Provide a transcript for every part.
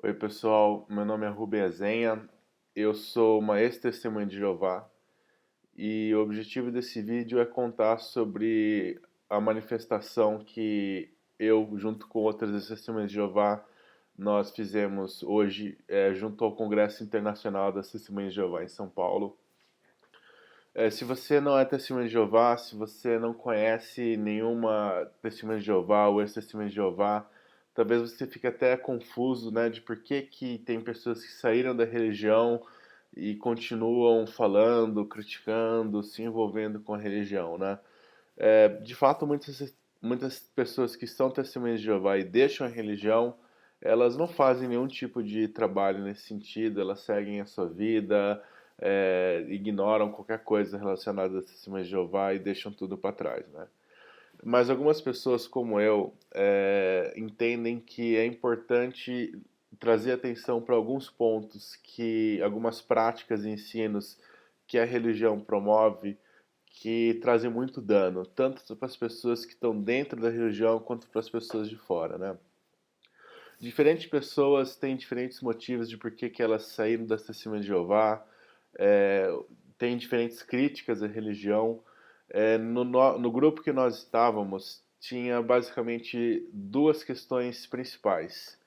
Oi, pessoal. Meu nome é Rubem Azenha. Eu sou uma ex-testemunha de Jeová e o objetivo desse vídeo é contar sobre a manifestação que eu, junto com outras ex-testemunhas de Jeová, nós fizemos hoje, junto ao Congresso Internacional das Testemunhas de Jeová em São Paulo. Se você não é testemunha de Jeová, se você não conhece nenhuma testemunha de Jeová ou ex-testemunha de Jeová, talvez você fique até confuso, né, de por que que tem pessoas que saíram da religião e continuam falando, criticando, se envolvendo com a religião, né? De fato, muitas pessoas que são testemunhas de Jeová e deixam a religião, elas não fazem nenhum tipo de trabalho nesse sentido, elas seguem a sua vida, ignoram qualquer coisa relacionada a testemunhas de Jeová e deixam tudo para trás, né? Mas algumas pessoas, como eu, entendem que é importante trazer atenção para alguns pontos algumas práticas e ensinos que a religião promove que trazem muito dano, tanto para as pessoas que estão dentro da religião quanto para as pessoas de fora, né? Diferentes pessoas têm diferentes motivos de por que elas saíram das testemunhas de Jeová, é, têm diferentes críticas à religião. No grupo que nós estávamos, tinha basicamente duas questões principais.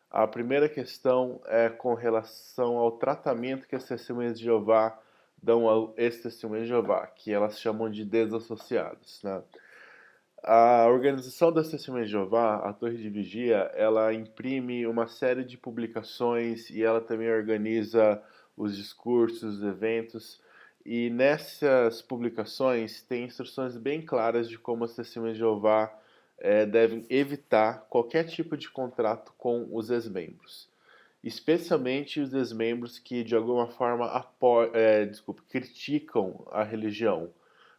A primeira questão é com relação ao tratamento que as testemunhas de Jeová dão ao ex-testemunhas de Jeová, que elas chamam de desassociados, né? A organização das Testemunhas de Jeová, a Torre de Vigia, ela imprime uma série de publicações e ela também organiza os discursos, os eventos. E nessas publicações tem instruções bem claras de como as Testemunhas de Jeová devem evitar qualquer tipo de contrato com os ex-membros, especialmente os ex-membros que de alguma forma criticam a religião.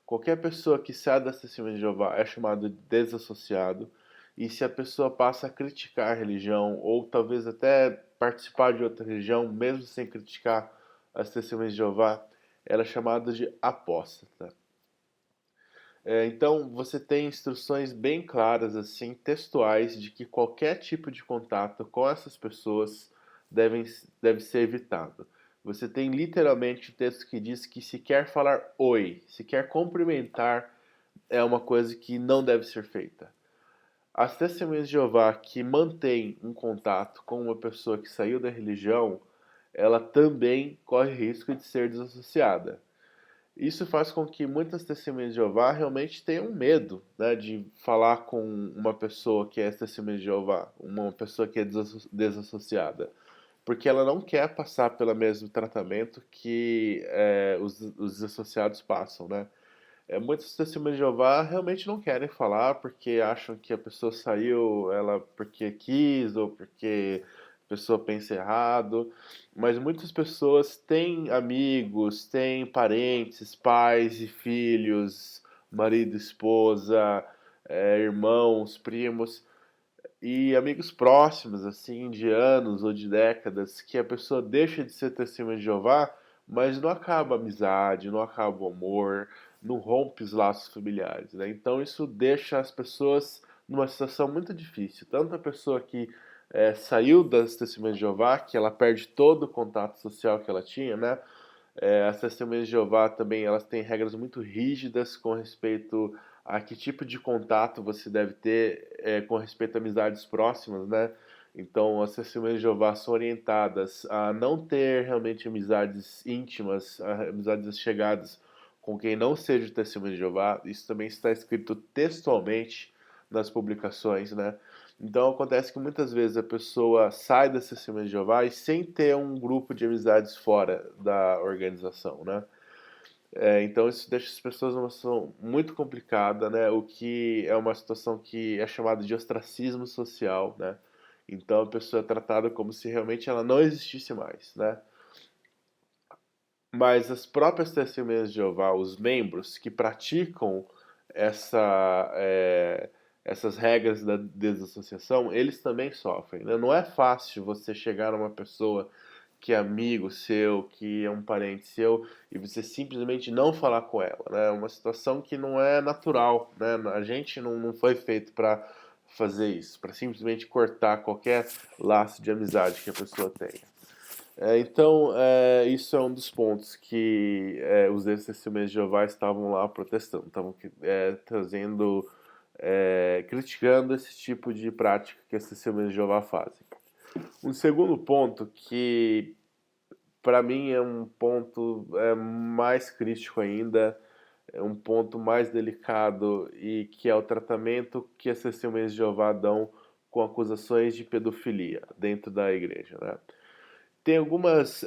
Qualquer pessoa que sai da testemunha de Jeová é chamado de desassociado, e se a pessoa passa a criticar a religião, ou talvez até participar de outra religião, mesmo sem criticar as testemunhas de Jeová, ela é chamada de apóstata. Então você tem instruções bem claras, assim, textuais, de que qualquer tipo de contato com essas pessoas deve ser evitado. Você tem literalmente o texto que diz que se quer falar oi, se quer cumprimentar, é uma coisa que não deve ser feita. As testemunhas de Jeová que mantêm um contato com uma pessoa que saiu da religião, ela também corre risco de ser desassociada. Isso faz com que muitas testemunhas de Jeová realmente tenham medo, né, de falar com uma pessoa que é testemunha de Jeová, uma pessoa que é desassociada, porque ela não quer passar pelo mesmo tratamento que os desassociados passam, né? Muitas testemunhas de Jeová realmente não querem falar porque acham que a pessoa saiu ela porque quis ou porque a pessoa pensa errado, mas muitas pessoas têm amigos, têm parentes, pais e filhos, marido, esposa, irmãos, primos e amigos próximos, assim, de anos ou de décadas, que a pessoa deixa de ser testemunha de Jeová, mas não acaba a amizade, não acaba o amor, não rompe os laços familiares, né? Então isso deixa as pessoas numa situação muito difícil. Tanto a pessoa que saiu das testemunhas de Jeová, que ela perde todo o contato social que ela tinha, né? As testemunhas de Jeová também elas têm regras muito rígidas com respeito a que tipo de contato você deve ter com respeito a amizades próximas, né? Então, as testemunhas de Jeová são orientadas a não ter realmente amizades íntimas, amizades chegadas com quem não seja testemunha de Jeová. Isso também está escrito textualmente nas publicações, né? Então acontece que muitas vezes a pessoa sai da testemunha de Jeová e sem ter um grupo de amizades fora da organização, né? Então isso deixa as pessoas numa situação muito complicada, né? O que é uma situação que é chamada de ostracismo social, né? Então a pessoa é tratada como se realmente ela não existisse mais, né? Mas as próprias testemunhas de Jeová, os membros que praticam essa, é, essas regras da desassociação, eles também sofrem, né? Não é fácil você chegar a uma pessoa que é amigo seu, que é um parente seu, e você simplesmente não falar com ela, né? É uma situação que não é natural, né? A gente não foi feito para fazer isso, para simplesmente cortar qualquer laço de amizade que a pessoa tenha. Então, isso é um dos pontos que os ex-testemunhas de Jeová estavam lá protestando, estavam trazendo, criticando esse tipo de prática que as testemunhas de Jeová fazem. Um segundo ponto que, para mim, é um ponto mais crítico ainda, é um ponto mais delicado e que é o tratamento que as testemunhas de Jeová dão com acusações de pedofilia dentro da igreja, né? Tem algumas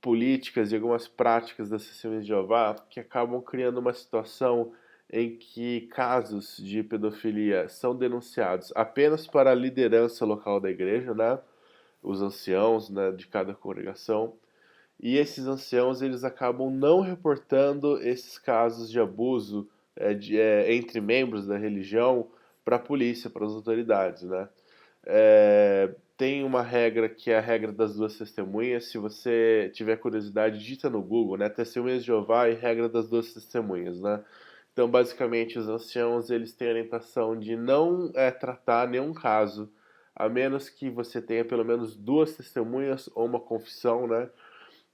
políticas e algumas práticas das testemunhas de Jeová que acabam criando uma situação em que casos de pedofilia são denunciados apenas para a liderança local da igreja, né? Os anciãos, né, de cada congregação, e esses anciãos eles acabam não reportando esses casos de abuso entre membros da religião para a polícia, para as autoridades, né? Tem uma regra que é a regra das duas testemunhas. Se você tiver curiosidade, digita no Google, né? Testemunhas de Jeová e regra das duas testemunhas, né? Então, basicamente, os anciãos eles têm a orientação de não tratar nenhum caso, a menos que você tenha pelo menos duas testemunhas ou uma confissão, né?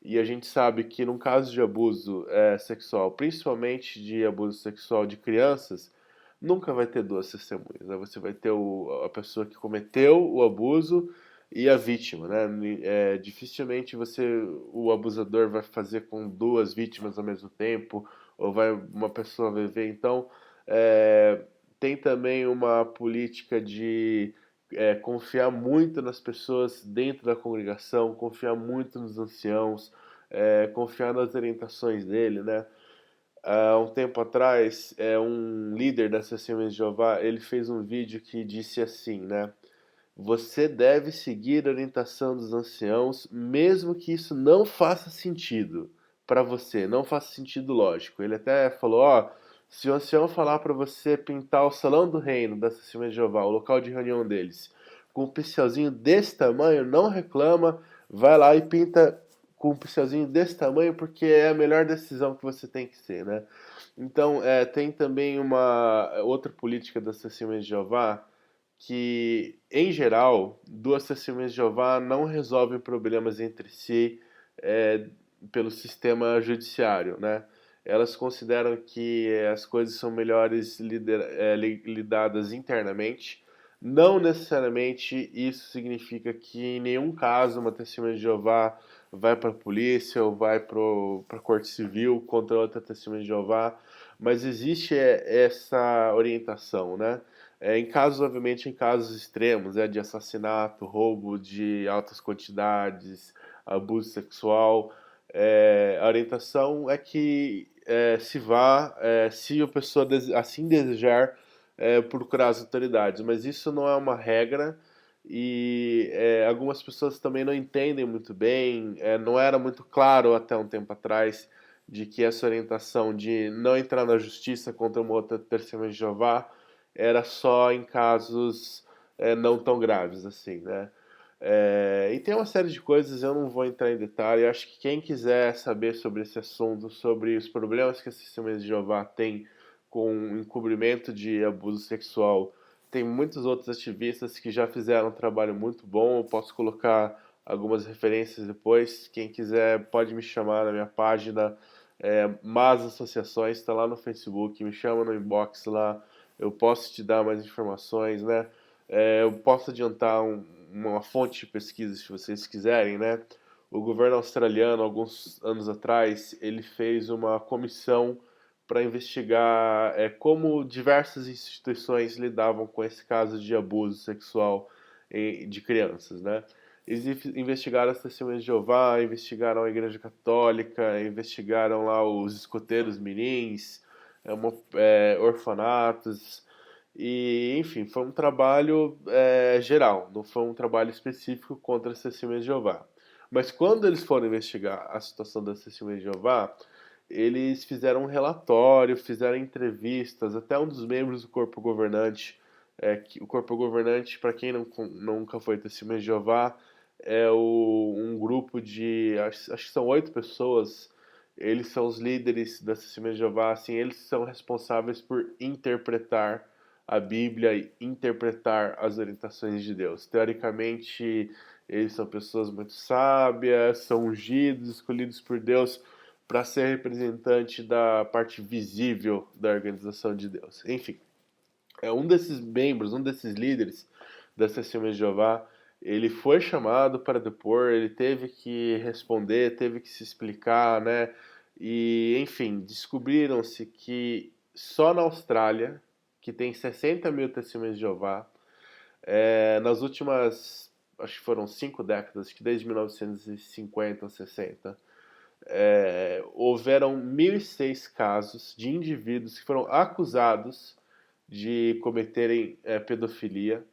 E a gente sabe que num caso de abuso sexual, principalmente de abuso sexual de crianças, nunca vai ter duas testemunhas, né? Você vai ter a pessoa que cometeu o abuso e a vítima, né? Dificilmente o abusador vai fazer com duas vítimas ao mesmo tempo, ou uma pessoa vai ver. Então, tem também uma política de confiar muito nas pessoas dentro da congregação, confiar muito nos anciãos, confiar nas orientações dele, né? Há um tempo atrás, um líder da Testemunhas de Jeová, ele fez um vídeo que disse assim, né? Você deve seguir a orientação dos anciãos, mesmo que isso não faça sentido para você, não faça sentido lógico. Ele até falou, ó, se o ancião falar para você pintar o salão do reino da Testemunha de Jeová, o local de reunião deles, com um pincelzinho desse tamanho, não reclama, vai lá e pinta com um pincelzinho desse tamanho, porque é a melhor decisão que você tem que ser, né? Então, tem também uma outra política das Testemunhas de Jeová, que, em geral, duas testemunhas de Jeová não resolvem problemas entre si é, pelo sistema judiciário, né? Elas consideram que as coisas são melhores lidadas internamente. Não necessariamente isso significa que em nenhum caso uma testemunha de Jeová vai para a polícia ou vai para a corte civil contra outra testemunha de Jeová, mas existe essa orientação, né? Obviamente, em casos extremos, de assassinato, roubo de altas quantidades, abuso sexual, a orientação é que se vá, se a pessoa assim desejar, procurar as autoridades. Mas isso não é uma regra e algumas pessoas também não entendem muito bem, não era muito claro até um tempo atrás de que essa orientação de não entrar na justiça contra uma outra testemunha de Jeová era só em casos não tão graves assim, né? E tem uma série de coisas, eu não vou entrar em detalhe. Eu acho que quem quiser saber sobre esse assunto, sobre os problemas que as testemunhas de Jeová têm com encobrimento de abuso sexual, tem muitos outros ativistas que já fizeram um trabalho muito bom. Eu posso colocar algumas referências depois. Quem quiser pode me chamar na minha página, Mas Associações, está lá no Facebook, me chama no inbox lá, eu posso te dar mais informações, né? Eu posso adiantar uma fonte de pesquisa se vocês quiserem, né? O governo australiano, alguns anos atrás, ele fez uma comissão para investigar como diversas instituições lidavam com esse caso de abuso sexual de crianças, né? Eles investigaram as testemunhas de Jeová, investigaram a Igreja Católica, investigaram lá os escoteiros mirins, orfanatos, e enfim, foi um trabalho geral, não foi um trabalho específico contra as testemunhas de Jeová. Mas quando eles foram investigar a situação das testemunhas de Jeová, eles fizeram um relatório, fizeram entrevistas, até um dos membros do corpo governante. O corpo governante, para quem nunca foi testemunha de Jeová, um grupo de, acho que são 8 pessoas. Eles são os líderes da testemunha de Jeová, assim, eles são responsáveis por interpretar a Bíblia e interpretar as orientações de Deus. Teoricamente, eles são pessoas muito sábias, são ungidos, escolhidos por Deus para ser representante da parte visível da organização de Deus. Enfim, um desses membros, um desses líderes das Testemunhas de Jeová, ele foi chamado para depor, ele teve que responder, teve que se explicar, né? E, enfim, descobriram-se que só na Austrália, que tem 60 mil testemunhas de Jeová, nas últimas, acho que foram 5 décadas, acho que desde 1950 ou 60, houveram 1.006 casos de indivíduos que foram acusados de cometerem pedofilia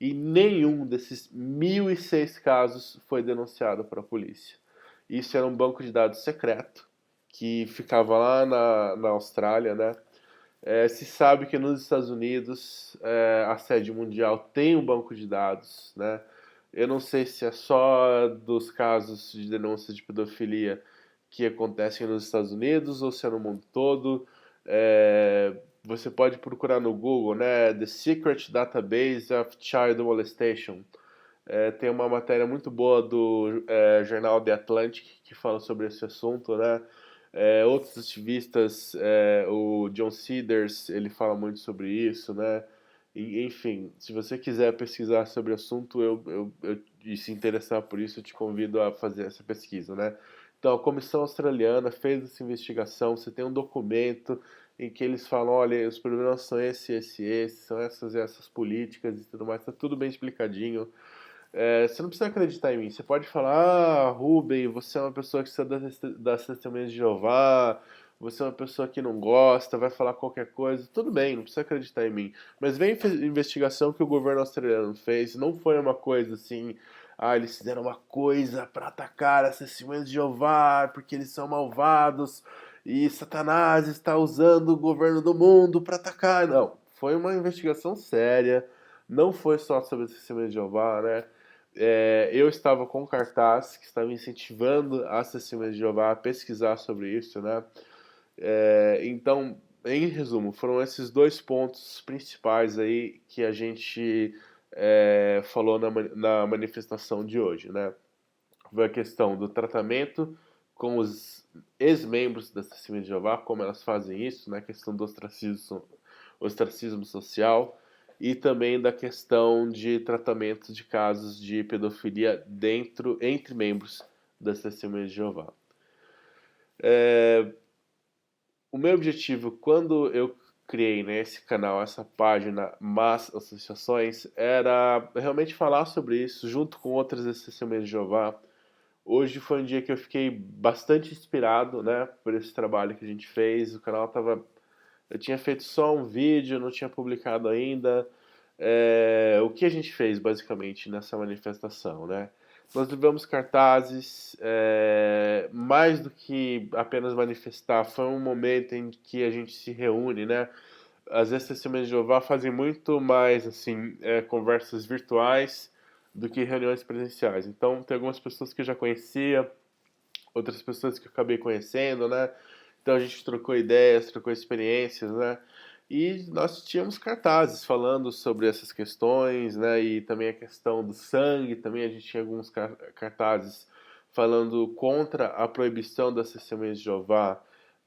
e nenhum desses 1.006 casos foi denunciado para a polícia. Isso era um banco de dados secreto que ficava lá na Austrália, né? Se sabe que nos Estados Unidos a sede mundial tem um banco de dados, né? Eu não sei se é só dos casos de denúncia de pedofilia que acontecem nos Estados Unidos ou se é no mundo todo. Você pode procurar no Google, né? The Secret Database of Child Molestation. Tem uma matéria muito boa do jornal The Atlantic que fala sobre esse assunto, né? Outros ativistas, o John Cedars, ele fala muito sobre isso, né? E, enfim, se você quiser pesquisar sobre o assunto e se interessar por isso, eu te convido a fazer essa pesquisa, né? Então, a Comissão Australiana fez essa investigação, você tem um documento em que eles falam, olha, os problemas são esses, são essas e essas políticas e tudo mais, tá tudo bem explicadinho. Você não precisa acreditar em mim. Você pode falar, Rubem, você é uma pessoa que está das testemunhas de Jeová, você é uma pessoa que não gosta, vai falar qualquer coisa. Tudo bem, não precisa acreditar em mim. Mas vem a investigação que o governo australiano fez. Não foi uma coisa assim, eles fizeram uma coisa para atacar as testemunhas de Jeová, porque eles são malvados e Satanás está usando o governo do mundo para atacar. Não, foi uma investigação séria. Não foi só sobre as testemunhas de Jeová, né? Eu estava com um cartaz que estava incentivando as testemunhas de Jeová a pesquisar sobre isso, né? Então, em resumo, foram esses dois pontos principais aí que a gente falou na manifestação de hoje, né? Foi a questão do tratamento com os ex-membros das testemunhas de Jeová, como elas fazem isso, né? A questão do ostracismo social e também da questão de tratamento de casos de pedofilia entre membros das Testemunhas de Jeová. O meu objetivo, quando eu criei, né, esse canal, essa página Mas Associações, era realmente falar sobre isso junto com outras Testemunhas de Jeová. Hoje foi um dia que eu fiquei bastante inspirado, né, por esse trabalho que a gente fez. O canal tava... Eu tinha feito só um vídeo, não tinha publicado ainda. O que a gente fez basicamente nessa manifestação, né? Nós levamos cartazes, mais do que apenas manifestar, foi um momento em que a gente se reúne, né? As Testemunhas de Jeová fazem muito mais assim conversas virtuais do que reuniões presenciais. Então tem algumas pessoas que eu já conhecia, outras pessoas que eu acabei conhecendo, né? Então a gente trocou ideias, trocou experiências, né? E nós tínhamos cartazes falando sobre essas questões, né? E também a questão do sangue, também a gente tinha alguns cartazes falando contra a proibição das testemunhas de Jeová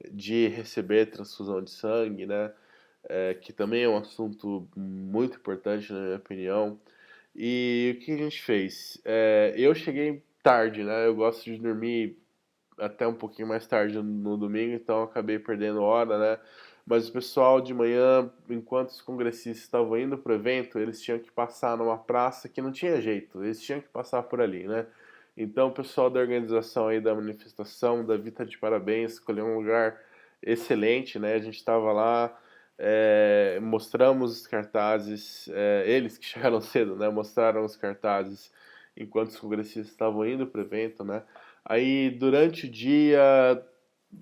de receber transfusão de sangue, né? Que também é um assunto muito importante, na minha opinião. E o que a gente fez? Eu cheguei tarde, né? Eu gosto de dormir até um pouquinho mais tarde no domingo, então acabei perdendo hora, né? Mas o pessoal de manhã, enquanto os congressistas estavam indo pro evento, eles tinham que passar numa praça que não tinha jeito, eles tinham que passar por ali, né? Então o pessoal da organização aí da manifestação, da Vita de Parabéns, escolheu um lugar excelente, né? A gente estava lá, mostramos os cartazes, eles que chegaram cedo, né? Mostraram os cartazes enquanto os congressistas estavam indo pro evento, né? Aí durante o dia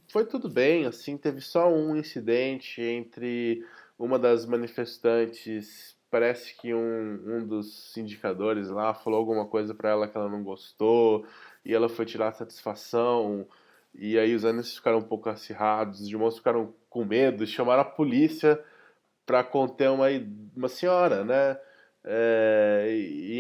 foi tudo bem, assim, teve só um incidente entre uma das manifestantes, parece que um dos indicadores lá falou alguma coisa pra ela que ela não gostou, e ela foi tirar satisfação, e aí os ânimos ficaram um pouco acirrados, os irmãos ficaram com medo, chamaram a polícia para conter uma senhora, né?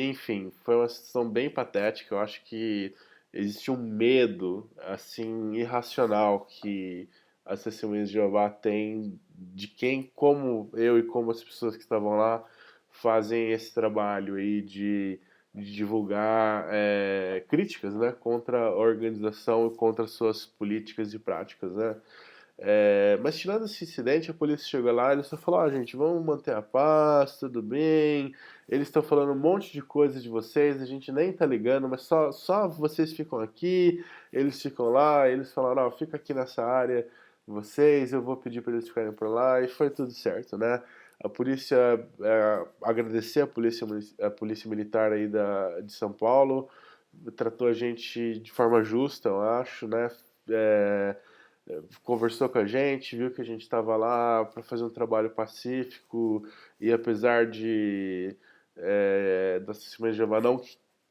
Enfim, foi uma situação bem patética. Eu acho que existe um medo, assim, irracional que as testemunhas de Jeová têm de quem, como eu e como as pessoas que estavam lá, fazem esse trabalho aí de divulgar críticas, né, contra a organização e contra suas políticas e práticas, né? Mas tirando esse incidente, a polícia chegou lá e eles só falou, gente, vamos manter a paz, tudo bem. Eles estão falando um monte de coisa de vocês, a gente nem tá ligando, mas só vocês ficam aqui, eles ficam lá, eles falaram, fica aqui nessa área, vocês, eu vou pedir para eles ficarem por lá, e foi tudo certo, né? A polícia, agradecer a polícia militar aí de São Paulo, tratou a gente de forma justa, eu acho, né? É, Conversou com a gente, viu que a gente estava lá para fazer um trabalho pacífico e apesar das testemunhas de Jeová não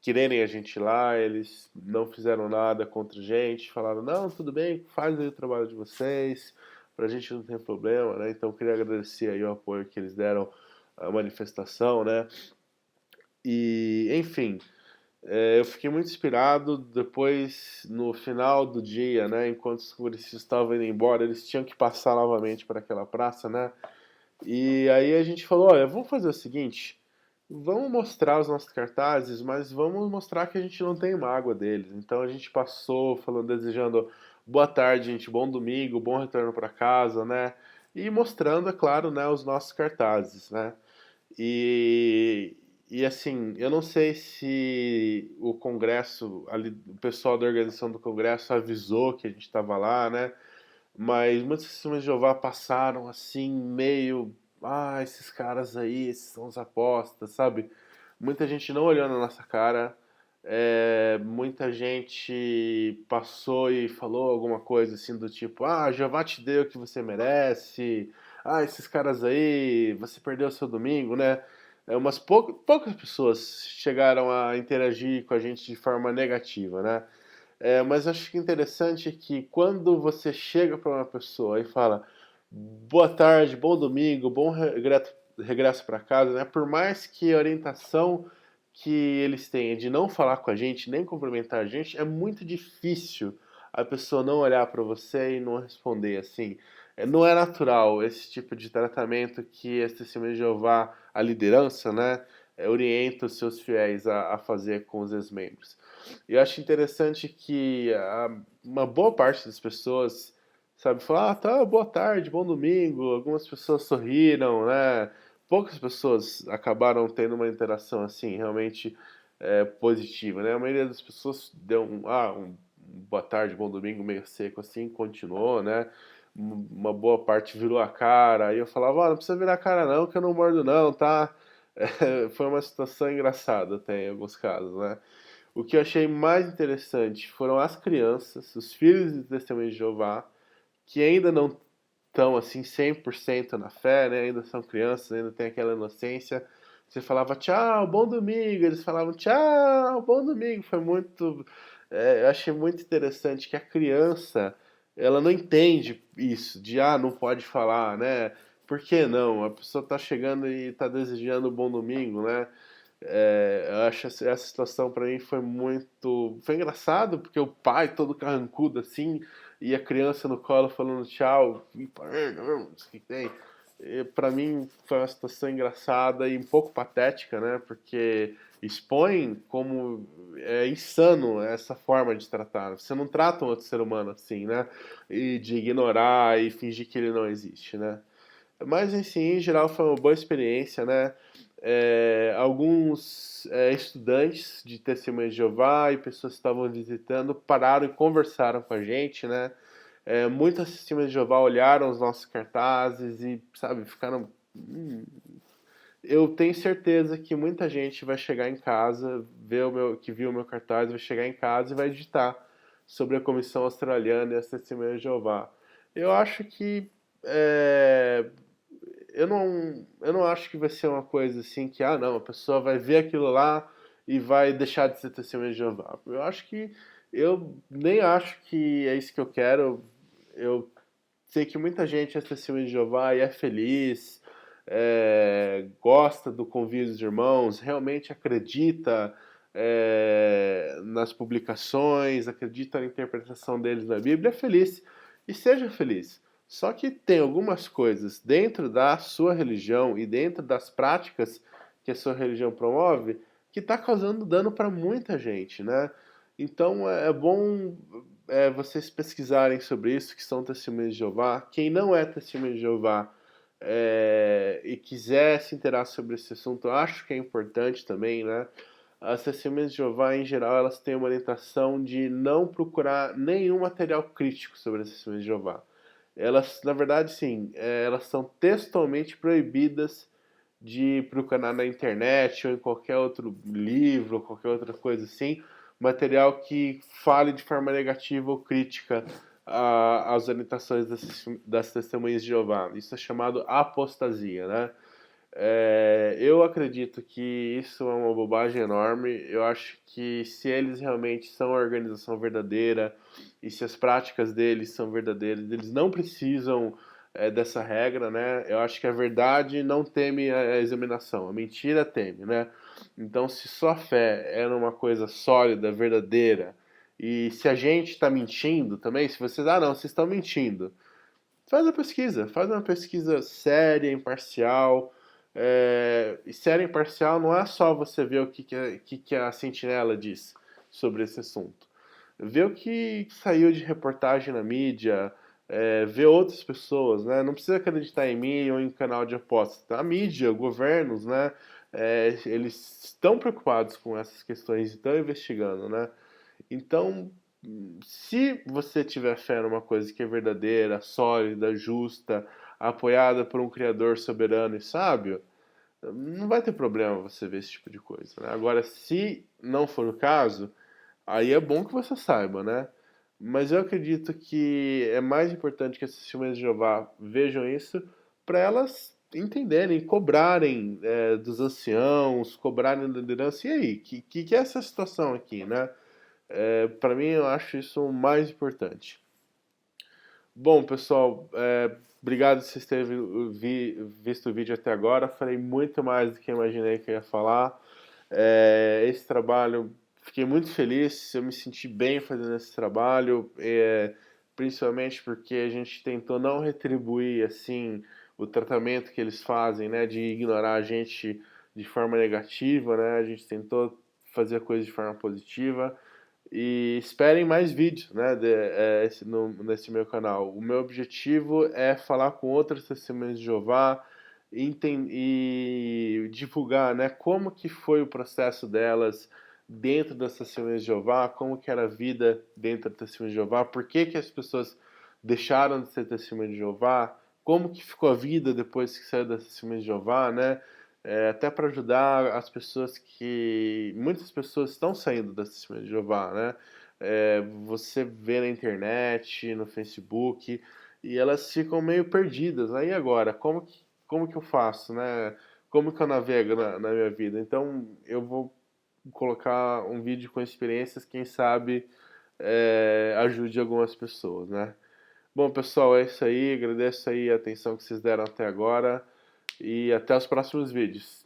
quererem a gente lá, eles não fizeram nada contra a gente, falaram, não, tudo bem, faz aí o trabalho de vocês, pra gente não tem problema, né? Então eu queria agradecer aí o apoio que eles deram à manifestação, né? E, enfim, eu fiquei muito inspirado. Depois, no final do dia, né, enquanto os policiais estavam indo embora, eles tinham que passar novamente para aquela praça, né? E aí a gente falou, olha, vamos fazer o seguinte, vamos mostrar os nossos cartazes, mas vamos mostrar que a gente não tem mágoa deles. Então a gente passou falando, desejando boa tarde, gente, bom domingo, bom retorno para casa, né? E mostrando, é claro, né, os nossos cartazes, né? E, e assim, eu não sei se o Congresso, ali, o pessoal da organização do Congresso avisou que a gente estava lá, né? Mas muitas testemunhas de Jeová passaram assim, meio. Esses caras aí, esses são os apostas, sabe? Muita gente não olhou na nossa cara. Muita gente passou e falou alguma coisa assim do tipo: Jeová te deu o que você merece. Esses caras aí, você perdeu o seu domingo, né? Umas poucas pessoas chegaram a interagir com a gente de forma negativa, né? Mas acho que interessante é que quando você chega para uma pessoa e fala boa tarde, bom domingo, bom regresso para casa, né? Por mais que a orientação que eles têm de não falar com a gente, nem cumprimentar a gente, é muito difícil a pessoa não olhar para você e não responder assim. Não é natural esse tipo de tratamento que as Testemunhas de Jeová, a liderança, né, orienta os seus fiéis a fazer com os ex-membros. E eu acho interessante que uma boa parte das pessoas, sabe, fala, tá, boa tarde, bom domingo. Algumas pessoas sorriram, né? Poucas pessoas acabaram tendo uma interação assim, realmente positiva, né? A maioria das pessoas deu um boa tarde, bom domingo, meio seco assim, continuou, né? Uma boa parte virou a cara. Aí eu falava, não precisa virar a cara não, que eu não mordo não, tá? Foi uma situação engraçada até em alguns casos, né? O que eu achei mais interessante foram as crianças, os filhos de testemunhas de Jeová, que ainda não estão assim 100% na fé, né? Ainda são crianças, ainda tem aquela inocência. Você falava tchau, bom domingo, eles falavam tchau, bom domingo. Foi muito, eu achei muito interessante que a criança, ela não entende isso de não pode falar, né? Por que não? A pessoa está chegando e está desejando bom domingo, né? Eu acho essa situação pra mim foi muito. Foi engraçado, porque o pai todo carrancudo assim, e a criança no colo falando tchau, o que tem? Pra mim foi uma situação engraçada e um pouco patética, né? Porque expõe como é insano essa forma de tratar. Você não trata um outro ser humano assim, né? E de ignorar e fingir que ele não existe, né? Mas, assim, em geral foi uma boa experiência, né? Alguns estudantes de Testemunhas de Jeová e pessoas que estavam visitando pararam e conversaram com a gente, né? Muitas Testemunhas de Jeová olharam os nossos cartazes e, sabe, ficaram... Eu tenho certeza que muita gente vai chegar em casa, que viu o meu cartaz, vai chegar em casa e vai digitar sobre a Comissão Australiana e as Testemunhas de Jeová. Eu acho que é, eu não acho que vai ser uma coisa assim que, não, a pessoa vai ver aquilo lá e vai deixar de ser testemunha de Jeová. Eu nem acho que é isso que eu quero. Eu sei que muita gente é testemunha de Jeová e é feliz. gosta do convívio dos irmãos, realmente acredita nas publicações, acredita na interpretação deles na Bíblia, é feliz e seja feliz. Só que tem algumas coisas dentro da sua religião e dentro das práticas que a sua religião promove que está causando dano para muita gente, né? Então é bom vocês pesquisarem sobre isso, que são testemunhas de Jeová. Quem não é testemunha de Jeová e quiser se interar sobre esse assunto, eu acho que é importante também, né? As testemunhas de Jeová, em geral, elas têm uma orientação de não procurar nenhum material crítico sobre as testemunhas de Jeová. Elas, na verdade, sim, elas são textualmente proibidas de procurar na internet ou em qualquer outro livro, qualquer outra coisa assim, material que fale de forma negativa ou crítica às orientações das testemunhas de Jeová. Isso é chamado apostasia, né? Eu acredito que isso é uma bobagem enorme. Eu acho que se eles realmente são a organização verdadeira e se as práticas deles são verdadeiras, eles não precisam dessa regra, né? Eu acho que a verdade não teme a examinação, a mentira teme, né? Então, se sua fé é numa coisa sólida, verdadeira, e se a gente está mentindo também, se vocês, não, vocês estão mentindo, faz uma pesquisa séria, imparcial. E séria e imparcial não é só você ver o que a Sentinela diz sobre esse assunto. Ver o que saiu de reportagem na mídia, ver outras pessoas, né? Não precisa acreditar em mim ou em canal de aposta. A mídia, governos, né? Eles estão preocupados com essas questões e estão investigando, né? Então, se você tiver fé numa coisa que é verdadeira, sólida, justa, apoiada por um Criador soberano e sábio, não vai ter problema você ver esse tipo de coisa, né? Agora, se não for o caso, aí é bom que você saiba, né? Mas eu acredito que é mais importante que as testemunhas de Jeová vejam isso para elas entenderem, cobrarem dos anciãos, cobrarem da liderança. E aí, que é essa situação aqui, né? Para mim, eu acho isso o mais importante. Bom, pessoal, obrigado por vocês terem visto o vídeo até agora. Falei muito mais do que eu imaginei que eu ia falar. Esse trabalho, fiquei muito feliz, eu me senti bem fazendo esse trabalho, principalmente porque a gente tentou não retribuir assim o tratamento que eles fazem, né, de ignorar a gente de forma negativa, né? A gente tentou fazer a coisa de forma positiva. E esperem mais vídeos, né, nesse meu canal. O meu objetivo é falar com outras testemunhas de Jeová e divulgar, né, como que foi o processo delas dentro das testemunhas de Jeová, como que era a vida dentro das testemunhas de Jeová, por que que as pessoas deixaram de ser testemunhas de Jeová, como que ficou a vida depois que saiu das testemunhas de Jeová, né? Até para ajudar as pessoas que... Muitas pessoas estão saindo das testemunhas de Jeová, né? Você vê na internet, no Facebook, e elas ficam meio perdidas. Aí agora, como que eu faço, né? Como que eu navego na minha vida? Então, eu vou colocar um vídeo com experiências, quem sabe ajude algumas pessoas, né? Bom, pessoal, é isso aí. Agradeço aí a atenção que vocês deram até agora e até os próximos vídeos.